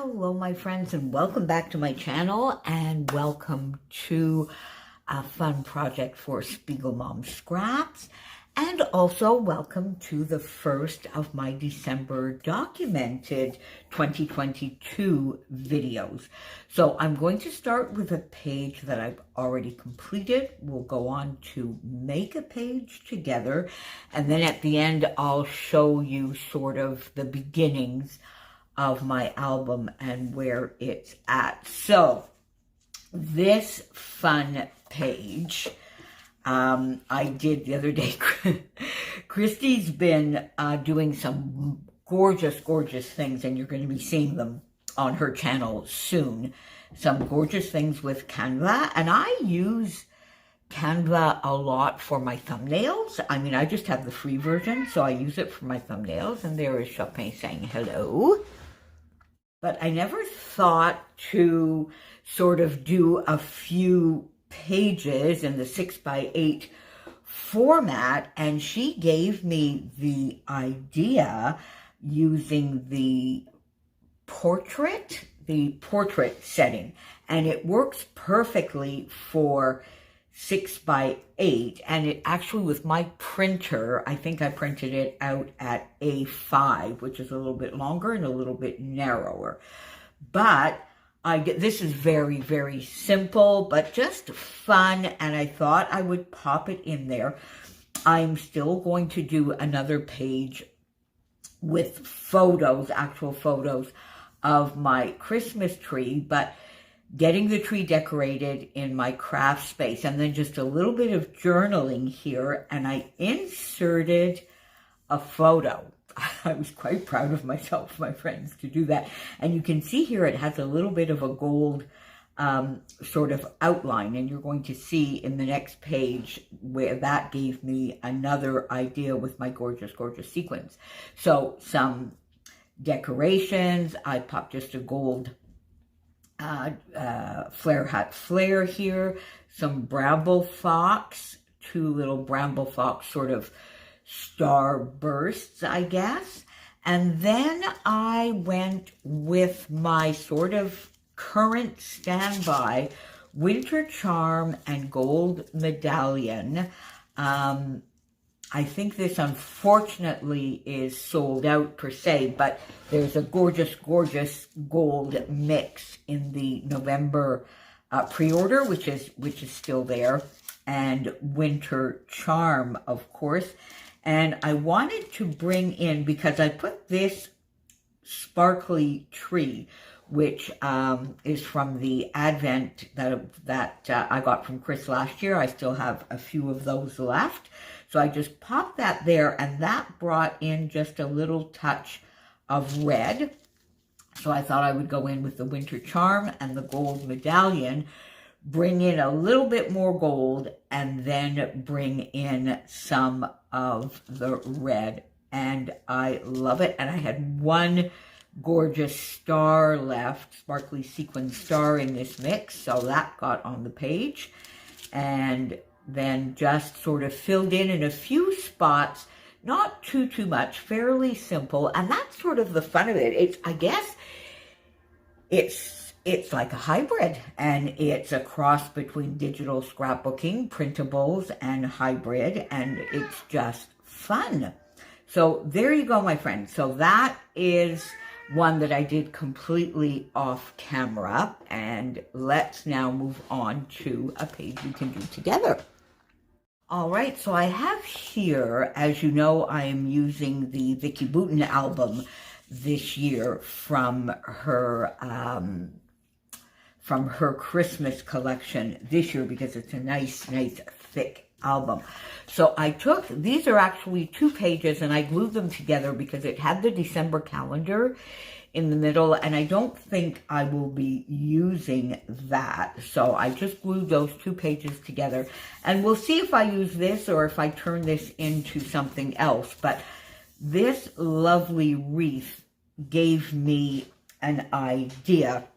Hello, my friends, and welcome back to my channel, and welcome to a fun project for Spiegel Mom Scraps, and also welcome to the first of my December documented 2022 videos. So I'm going to start with a page that I've already completed. We'll go on to make a page together, and then at the end I'll show you sort of the beginnings of my album and where it's at. So this fun page I did the other day. Christy's been doing some gorgeous things, and you're going to be seeing them on her channel soon. Some gorgeous things with Canva, and I use Canva a lot for my thumbnails. I mean, I just have the free version, so I use it for my thumbnails. And there is Chopin saying hello. But I never thought to sort of do a few pages in the 6x8 format, and she gave me the idea using the portrait setting, and it works perfectly for 6x8, and it actually, with my printer, I think I printed it out at A5, which is a little bit longer and a little bit narrower. But this is very simple, but just fun, and I thought I would pop it in there. I'm still going to do another page with photos, actual photos of my Christmas tree, but getting the tree decorated in my craft space, and then just a little bit of journaling here, and I inserted a photo. I was quite proud of myself, my friends, to do that. And you can see here it has a little bit of a gold sort of outline, and you're going to see in the next page where that gave me another idea with my gorgeous sequins. So some decorations, I popped just a gold flare hat flare here, some bramble fox, two little bramble fox sort of star bursts, I guess. And then I went with my sort of current standby winter charm and gold medallion. I think this unfortunately is sold out per se, but there's a gorgeous gold mix in the November pre-order, which is still there, and winter charm, of course. And I wanted to bring in, because I put this sparkly tree, which is from the Advent that I got from Chris last year. I still have a few of those left. So I just popped that there, and that brought in just a little touch of red. So I thought I would go in with the winter charm and the gold medallion, bring in a little bit more gold, and then bring in some of the red. And I love it. And I had one gorgeous star left, sparkly sequin star in this mix, so that got on the page. And then just sort of filled in a few spots, not too much, fairly simple. And that's sort of the fun of it. I guess it's like a hybrid, and it's a cross between digital scrapbooking, printables, and hybrid, and it's just fun. So there you go, my friends. So that is one that I did completely off camera, and let's now move on to a page we can do together. All right, so I have here, as you know, I am using the Vicki Boutin album this year from her Christmas collection this year, because it's a nice thick album. So I took, these are actually 2 pages, and I glued them together because it had the December calendar in the middle, and I don't think I will be using that. So I just glued those 2 pages together, and we'll see if I use this or if I turn this into something else. But this lovely wreath gave me an idea.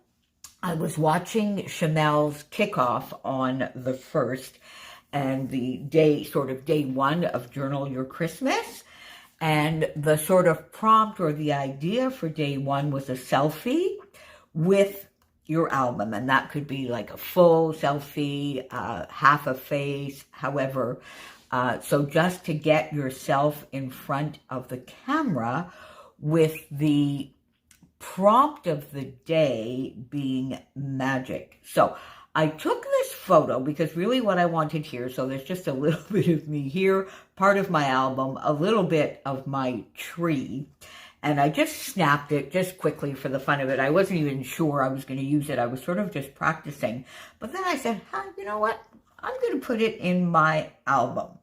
I was watching Chamel's kickoff on the 1st, and the day 1 of Journal Your Christmas. And the sort of prompt or the idea for day 1 was a selfie with your album. And that could be like a full selfie, half a face, however. So just to get yourself in front of the camera with the prompt of the day being magic. So I took this photo because really what I wanted here, so there's just a little bit of me here, part of my album, a little bit of my tree, and I just snapped it just quickly for the fun of it. I wasn't even sure I was going to use it. I was sort of just practicing. But then I said, you know what? I'm going to put it in my album.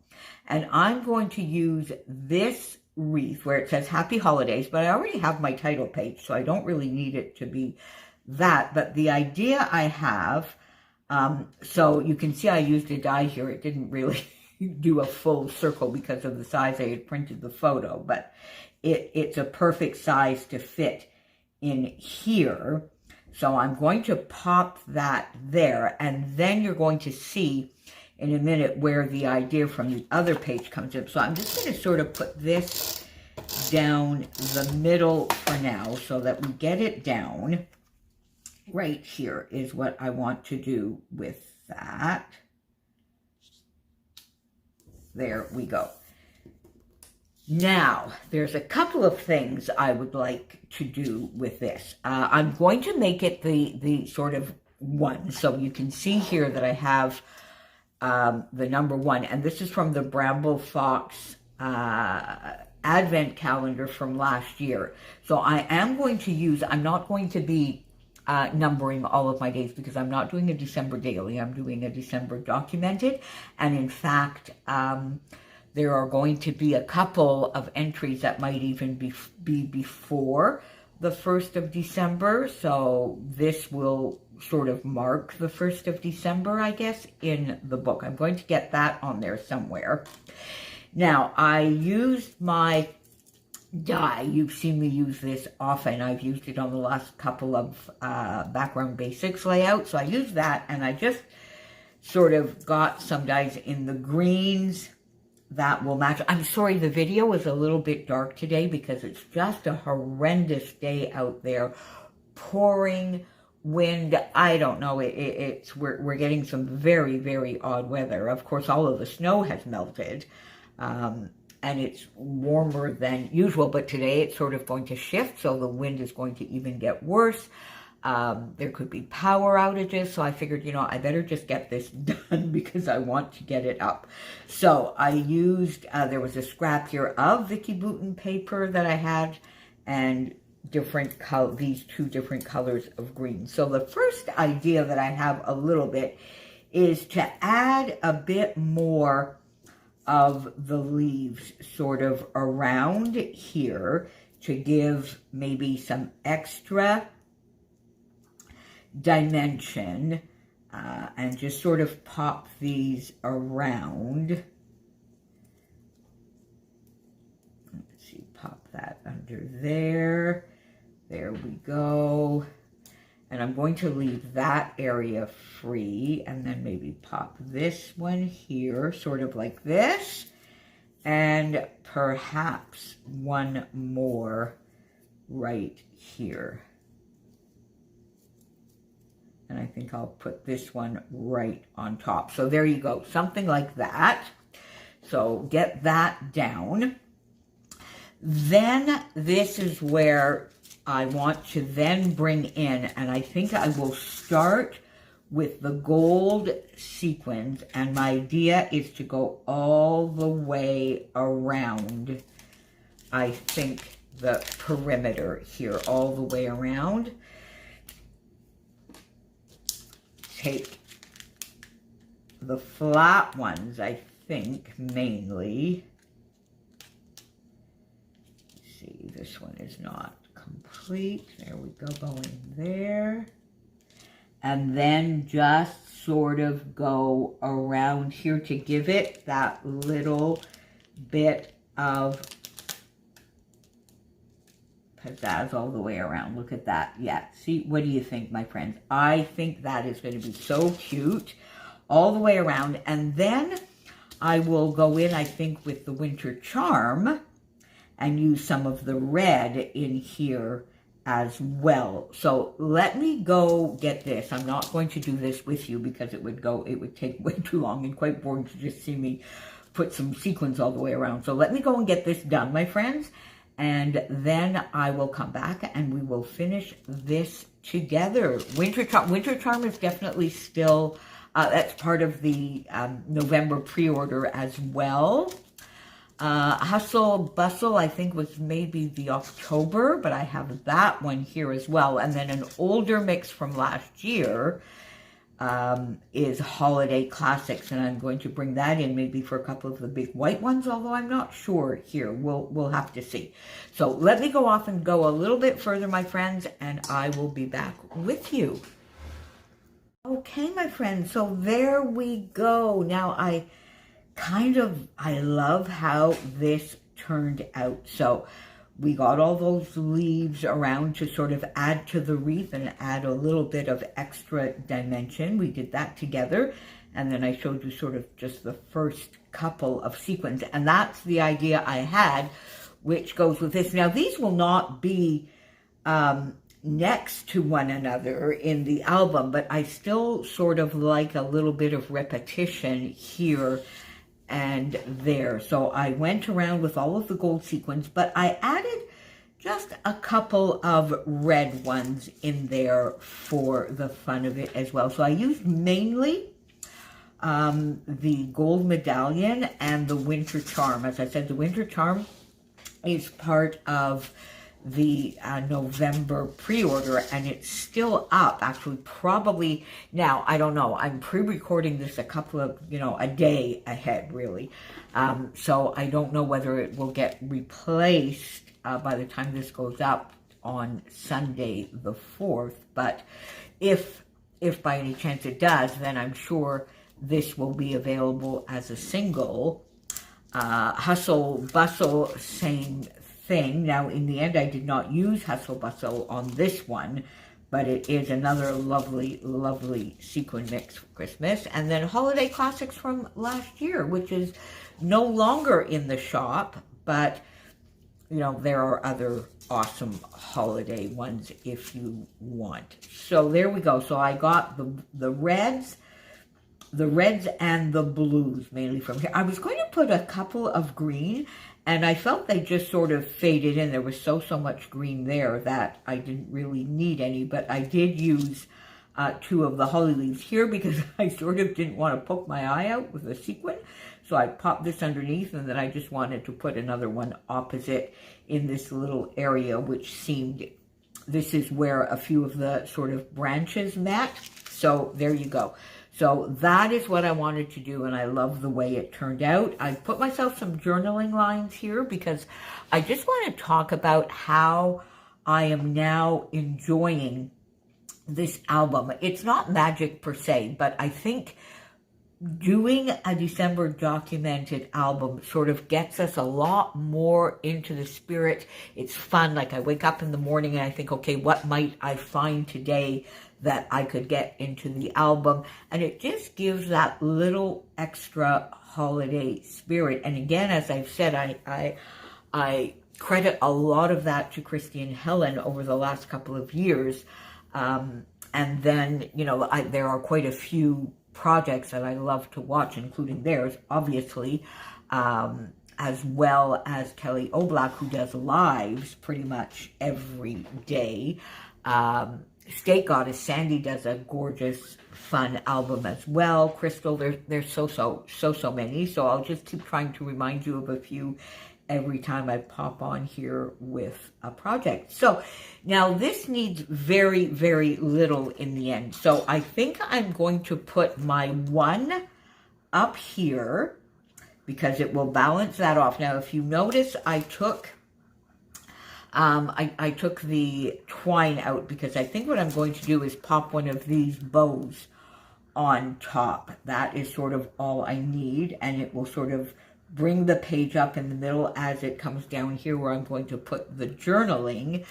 And I'm going to use this wreath where it says Happy Holidays, but I already have my title page, so I don't really need it to be that. But the idea I have, so you can see I used a die here. It didn't really do a full circle because of the size I had printed the photo, but it's a perfect size to fit in here. So I'm going to pop that there, and then you're going to see in a minute where the idea from the other page comes in. So I'm just going to sort of put this down the middle for now so that we get it down. Right here is what I want to do with that. There we go. Now, there's a couple of things I would like to do with this. I'm going to make it the sort of one. So you can see here that I have the number 1. And this is from the Bramble Fox Advent calendar from last year. So I am going to use, I'm not going to be numbering all of my days because I'm not doing a December daily. I'm doing a December documented. And in fact, there are going to be a couple of entries that might even be before the 1st of December. So this will sort of mark the 1st of December, I guess, in the book. I'm going to get that on there somewhere. Now, I used my die. You've seen me use this often. I've used it on the last couple of background basics layouts. So I used that, and I just sort of got some dies in the greens that will match. I'm sorry, the video is a little bit dark today because it's just a horrendous day out there. Pouring wind. I don't know. We're getting some very, very odd weather. Of course, all of the snow has melted. And it's warmer than usual, but today it's sort of going to shift, so the wind is going to even get worse. There could be power outages, so I figured, you know, I better just get this done because I want to get it up. So I used, there was a scrap here of Vicki Boutin paper that I had, and these 2 different colors of green. So the first idea that I have a little bit is to add a bit more of the leaves sort of around here to give maybe some extra dimension, and just sort of pop these around. Let's see, pop that under there. There we go. And I'm going to leave that area free, and then maybe pop this one here, sort of like this, and perhaps one more right here. And I think I'll put this one right on top. So there you go, something like that. So get that down. Then this is where I want to then bring in, and I think I will start with the gold sequins, and my idea is to go all the way around, I think, the perimeter here, all the way around. Take the flat ones, I think, mainly. Let's see, this one is not complete. There we go, going there. And then just sort of go around here to give it that little bit of pizzazz all the way around. Look at that. Yeah, see, what do you think, my friends? I think that is going to be so cute all the way around. And then I will go in, I think, with the Winter Charm and use some of the red in here as well. So let me go get this. I'm not going to do this with you because it would take way too long and quite boring to just see me put some sequins all the way around. So let me go and get this done, my friends, and then I will come back and we will finish this together. Winter Charm is definitely still, that's part of the November pre-order as well. Hustle Bustle, I think, was maybe the October, but I have that one here as well. And then an older mix from last year is Holiday Classics, and I'm going to bring that in maybe for a couple of the big white ones, although I'm not sure here. We'll have to see. So let me go off and go a little bit further, my friends, and I will be back with you. Okay, my friends, so there we go. Now, I love how this turned out. So we got all those leaves around to sort of add to the wreath and add a little bit of extra dimension. We did that together. And then I showed you sort of just the first couple of sequins. And that's the idea I had, which goes with this. Now, these will not be next to one another in the album, but I still sort of like a little bit of repetition here and there. So I went around with all of the gold sequins, but I added just a couple of red ones in there for the fun of it as well. So I used mainly the gold medallion and the Winter Charm. As I said, the Winter Charm is part of the November pre-order, and it's still up, actually, probably now. I don't know. I'm pre-recording this a couple of, a day ahead, really. So I don't know whether it will get replaced by the time this goes up on Sunday the 4th. But if by any chance it does, then I'm sure this will be available as a single. Hustle Bustle, same thing. Now, in the end, I did not use Hustle Bustle on this one, but it is another lovely, lovely sequin mix for Christmas. And then Holiday Classics from last year, which is no longer in the shop, but, there are other awesome holiday ones if you want. So there we go. So I got the reds and the blues mainly from here. I was going to put a couple of green, and I felt they just sort of faded in. There was so much green there that I didn't really need any, but I did use 2 of the holly leaves here because I sort of didn't want to poke my eye out with a sequin. So I popped this underneath, and then I just wanted to put another one opposite in this little area, which seemed, this is where a few of the sort of branches met. So there you go. So that is what I wanted to do, and I love the way it turned out. I put myself some journaling lines here because I just want to talk about how I am now enjoying this album. It's not magic per se, but I think doing a December documented album sort of gets us a lot more into the spirit. It's fun. Like, I wake up in the morning and I think, okay, what might I find today that I could get into the album? And it just gives that little extra holiday spirit. And again, as I've said, I credit a lot of that to Christy and Helen over the last couple of years. And then, there are quite a few projects that I love to watch, including theirs, obviously, as well as Kelly Oblak, who does lives pretty much every day. State Goddess Sandy does a gorgeous, fun album as well. Crystal, there's so many. So I'll just keep trying to remind you of a few every time I pop on here with a project. So now this needs very, very little in the end. So I think I'm going to put my one up here because it will balance that off. Now, if you notice, I took the twine out because I think what I'm going to do is pop one of these bows on top. That is sort of all I need, and it will sort of bring the page up in the middle as it comes down here where I'm going to put the journaling.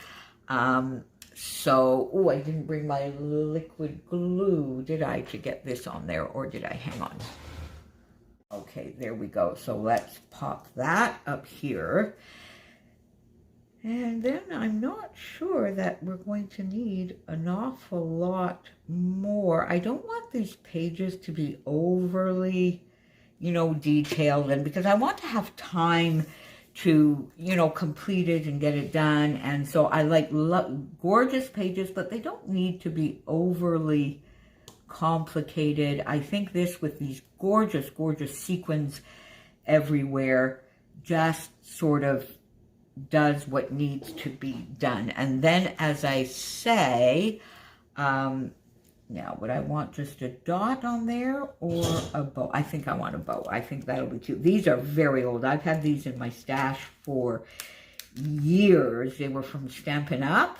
So, I didn't bring my liquid glue, did I, to get this on there, or did I? Hang on. Okay, there we go. So let's pop that up here. And then I'm not sure that we're going to need an awful lot more. I don't want these pages to be overly, you know, detailed, and because I want to have time to, you know, complete it and get it done. And so I like gorgeous pages, but they don't need to be overly complicated. I think this, with these gorgeous, gorgeous sequins everywhere, just sort of does what needs to be done. And then, as I say, now would I want just a dot on there or a bow? I think I want a bow. I think that'll be cute. These are very old. I've had these in my stash for years. They were from Stampin' Up.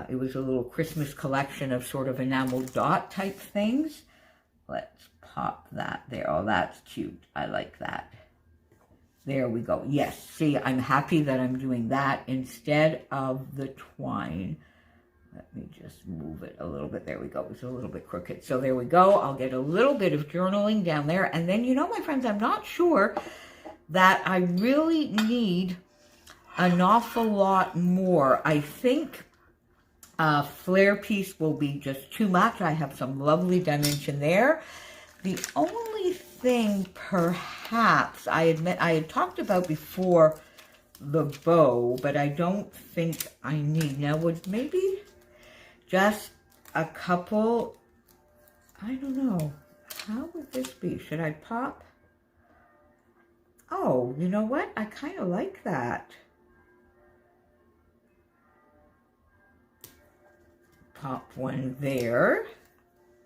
It was a little Christmas collection of sort of enameled dot type things. Let's pop that there. Oh, that's cute. I like that. There we go. Yes, see, I'm happy that I'm doing that instead of the twine. Let me just move it a little bit. There we go. It's a little bit crooked. So there we go. I'll get a little bit of journaling down there. And then, you know, my friends, I'm not sure that I really need an awful lot more. I think a flare piece will be just too much. I have some lovely dimension there. The only thing perhaps I admit I had talked about before the bow, but I don't think I need. Now, would maybe just a couple, I don't know, how would this be? Should I pop? Oh, you know what? I kind of like that. Pop one there.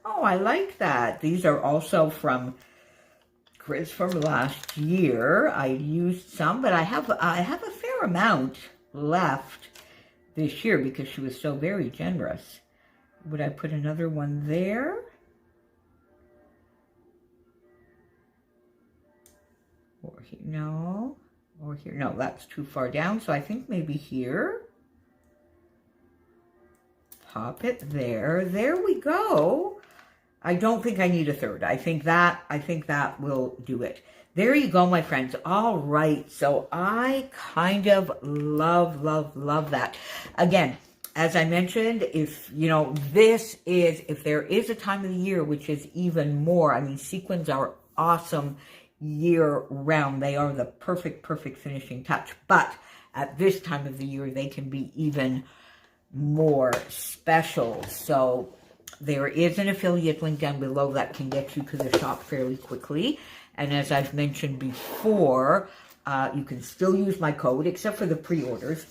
Oh, I like that. These are also from grids from last year. I used some, but I have a fair amount left this year because she was so very generous. Would I put another one there? Or here? No. Or here? No, that's too far down. So I think maybe here. Pop it there. There we go. I don't think I need a third. I think that will do it. There you go, my friends. All right. So I kind of love, love, love that. Again, as I mentioned, if, you know, if there is a time of the year, which is even more, I mean, sequins are awesome year round. They are the perfect, perfect finishing touch. But at this time of the year, they can be even more special. So there is an affiliate link down below that can get you to the shop fairly quickly. And as I've mentioned before, you can still use my code, except for the pre-orders,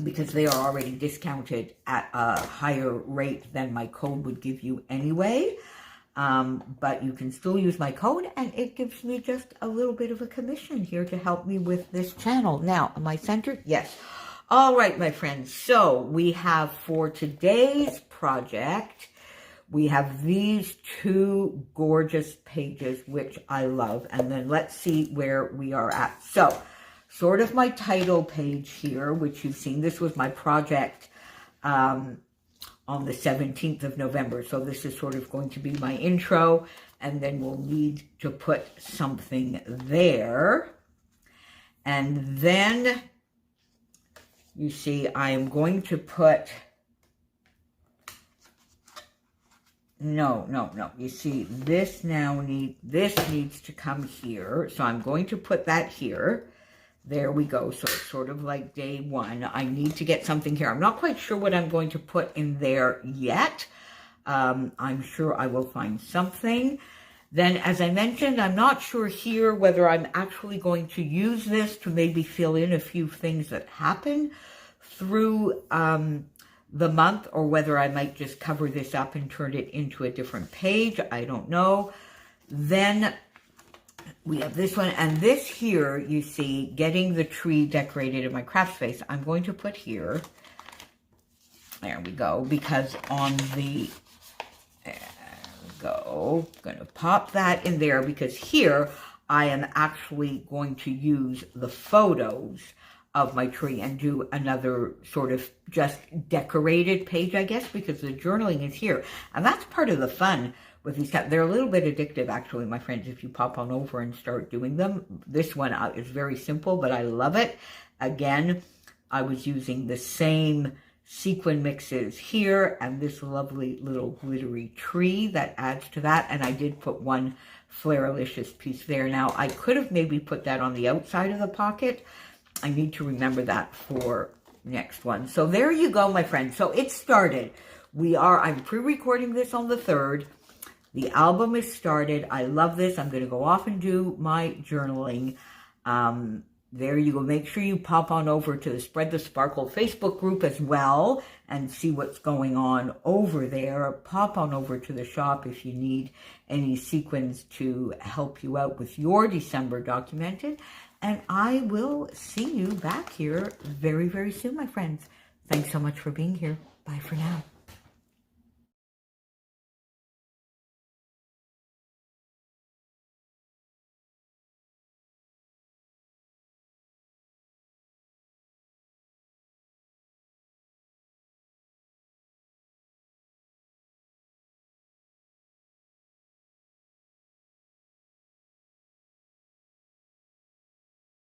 because they are already discounted at a higher rate than my code would give you anyway. But you can still use my code, and it gives me just a little bit of a commission here to help me with this channel. Now, am I centered? Yes. All right, my friends. So we have, for today's project, we have these two gorgeous pages, which I love. And then let's see where we are at. So, sort of my title page here, which you've seen. This was my project on the 17th of November. So this is sort of going to be my intro. And then we'll need to put something there. And then, you see, I am going to put... No. You see, this needs to come here. So I'm going to put that here. There we go. So it's sort of like day one. I need to get something here. I'm not quite sure what I'm going to put in there yet. I'm sure I will find something. Then, as I mentioned, I'm not sure here whether I'm actually going to use this to maybe fill in a few things that happen through the month, or whether I might just cover this up and turn it into a different page. I don't know. Then we have this one, and this here, you see, getting the tree decorated in my craft space, I'm going to put here. There we go, because on the, there we go, I'm going to pop that in there, because here I am actually going to use the photos of my tree and do another sort of just decorated page, I guess, because the journaling is here. And that's part of the fun with these. They're a little bit addictive, actually, my friends, if you pop on over and start doing them. This one is very simple, but I love it. Again, I was using the same sequin mixes here and this lovely little glittery tree that adds to that. And I did put one Flairlicious piece there. Now, I could have maybe put that on the outside of the pocket. I need to remember that for next one. So there you go, my friends. So it started. I'm pre-recording this on the 3rd. The album is started. I love this. I'm going to go off and do my journaling. There you go. Make sure you pop on over to the Spread the Sparkle Facebook group as well and see what's going on over there. Pop on over to the shop if you need any sequins to help you out with your December documented. And I will see you back here very, very soon, my friends. Thanks so much for being here. Bye for now.